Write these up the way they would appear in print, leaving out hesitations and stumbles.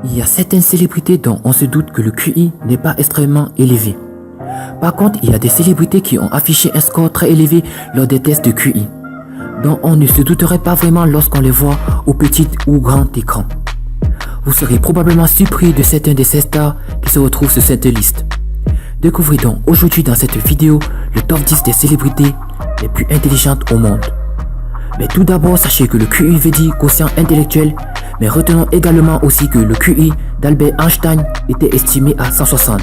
Il y a certaines célébrités dont on se doute que le QI n'est pas extrêmement élevé. Par contre, il y a des célébrités qui ont affiché un score très élevé lors des tests de QI, dont on ne se douterait pas vraiment lorsqu'on les voit au petit ou grand écran. Vous serez probablement surpris de certains de ces stars qui se retrouvent sur cette liste. Découvrez donc aujourd'hui dans cette vidéo le top 10 des célébrités les plus intelligentes au monde. Mais tout d'abord, sachez que le QI veut dire quotient intellectuel, mais retenons également aussi que le QI d'Albert Einstein était estimé à 160.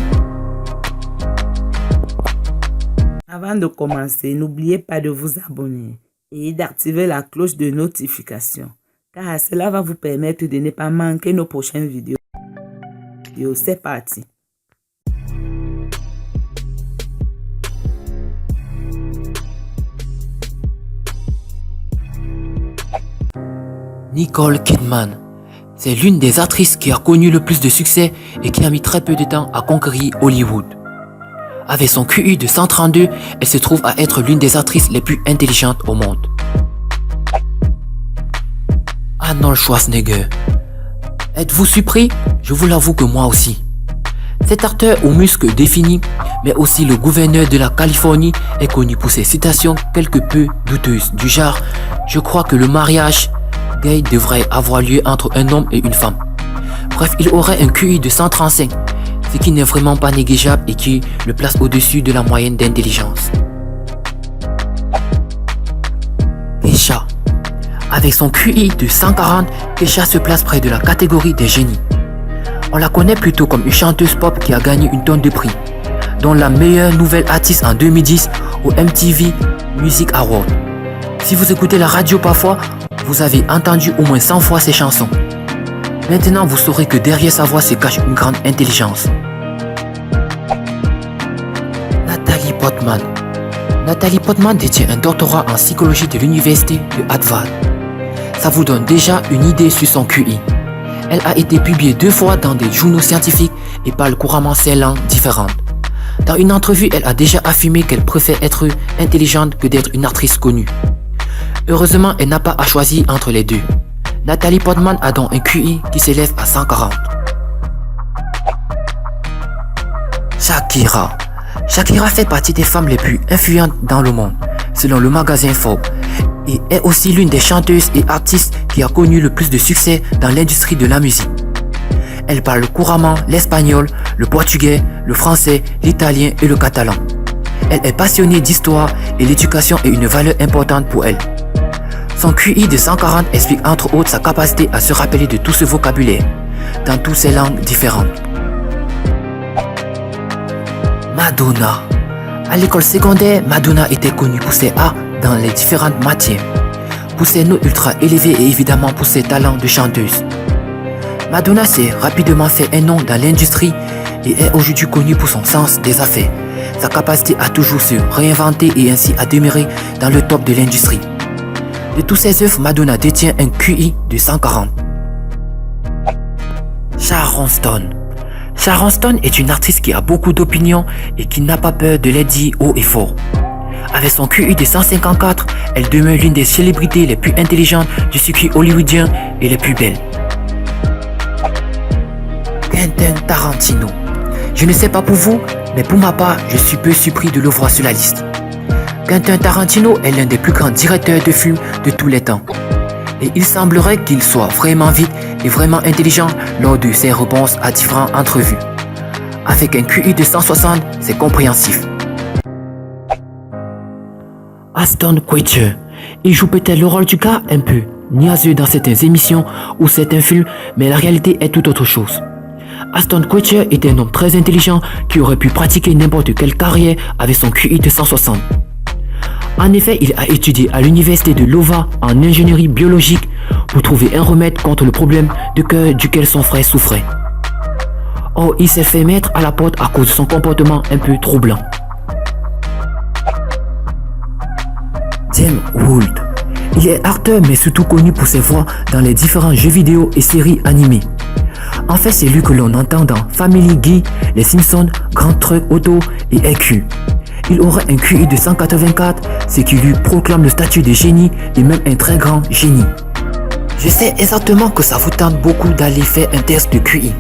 Avant de commencer, n'oubliez pas de vous abonner et d'activer la cloche de notification, car cela va vous permettre de ne pas manquer nos prochaines vidéos. C'est parti! Nicole Kidman. C'est l'une des actrices qui a connu le plus de succès et qui a mis très peu de temps à conquérir Hollywood. Avec son QI de 132, elle se trouve à être l'une des actrices les plus intelligentes au monde. Arnold Schwarzenegger. Êtes-vous surpris? Je vous l'avoue que moi aussi. Cet acteur aux muscles définis, mais aussi le gouverneur de la Californie, est connu pour ses citations quelque peu douteuses, du genre « Je crois que le mariage gay devrait avoir lieu entre un homme et une femme ». Bref, il aurait un QI de 135, ce qui n'est vraiment pas négligeable et qui le place au-dessus de la moyenne d'intelligence. Kesha. Avec son QI de 140, Kesha se place près de la catégorie des génies. On la connaît plutôt comme une chanteuse pop qui a gagné une tonne de prix, dont la meilleure nouvelle artiste en 2010 au MTV Music Award. Si vous écoutez la radio parfois, vous avez entendu au moins 100 fois ses chansons. Maintenant, vous saurez que derrière sa voix se cache une grande intelligence. Natalie Portman. Natalie Portman détient un doctorat en psychologie de l'université de Harvard. Ça vous donne déjà une idée sur son QI. Elle a été publiée 2 fois dans des journaux scientifiques et parle couramment 5 langues différentes. Dans une entrevue, elle a déjà affirmé qu'elle préfère être intelligente que d'être une actrice connue. Heureusement, elle n'a pas à choisir entre les deux. Natalie Portman a donc un QI qui s'élève à 140. Shakira. Shakira fait partie des femmes les plus influentes dans le monde, selon le magazine Forbes, et est aussi l'une des chanteuses et artistes qui a connu le plus de succès dans l'industrie de la musique. Elle parle couramment l'espagnol, le portugais, le français, l'italien et le catalan. Elle est passionnée d'histoire et l'éducation est une valeur importante pour elle. Son QI de 140 explique entre autres sa capacité à se rappeler de tout ce vocabulaire, dans toutes ces langues différentes. Madonna. À l'école secondaire, Madonna était connue pour ses A dans les différentes matières, pour ses notes ultra élevées et évidemment pour ses talents de chanteuse. Madonna s'est rapidement fait un nom dans l'industrie et est aujourd'hui connue pour son sens des affaires, sa capacité à toujours se réinventer et ainsi à demeurer dans le top de l'industrie. De toutes ses œuvres, Madonna détient un QI de 140. Sharon Stone. Sharon Stone est une artiste qui a beaucoup d'opinions et qui n'a pas peur de les dire haut et fort. Avec son QI de 154, elle demeure l'une des célébrités les plus intelligentes du circuit hollywoodien et les plus belles. Quentin Tarantino. Je ne sais pas pour vous, mais pour ma part, je suis peu surpris de le voir sur la liste. Quentin Tarantino est l'un des plus grands directeurs de films de tous les temps. Et il semblerait qu'il soit vraiment vite et vraiment intelligent lors de ses réponses à différentes entrevues. Avec un QI de 160, c'est compréhensif. Ashton Kutcher. Il joue peut-être le rôle du gars un peu niaiseux dans certaines émissions ou certains films, mais la réalité est tout autre chose. Ashton Kutcher est un homme très intelligent qui aurait pu pratiquer n'importe quelle carrière avec son QI de 160. En effet, il a étudié à l'université de Iowa en ingénierie biologique pour trouver un remède contre le problème de cœur duquel son frère souffrait. Or, il s'est fait mettre à la porte à cause de son comportement un peu troublant. James Wood. Il est acteur mais surtout connu pour ses voix dans les différents jeux vidéo et séries animées. En fait, c'est lui que l'on entend dans Family Guy, Les Simpsons, Grand Truck Auto et EQ. Il aurait un QI de 184, ce qui lui proclame le statut de génie et même un très grand génie. Je sais exactement que ça vous tente beaucoup d'aller faire un test de QI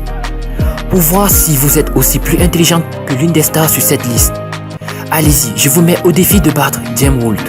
pour voir si vous êtes aussi plus intelligente que l'une des stars sur cette liste. Allez-y, je vous mets au défi de battre James Wood.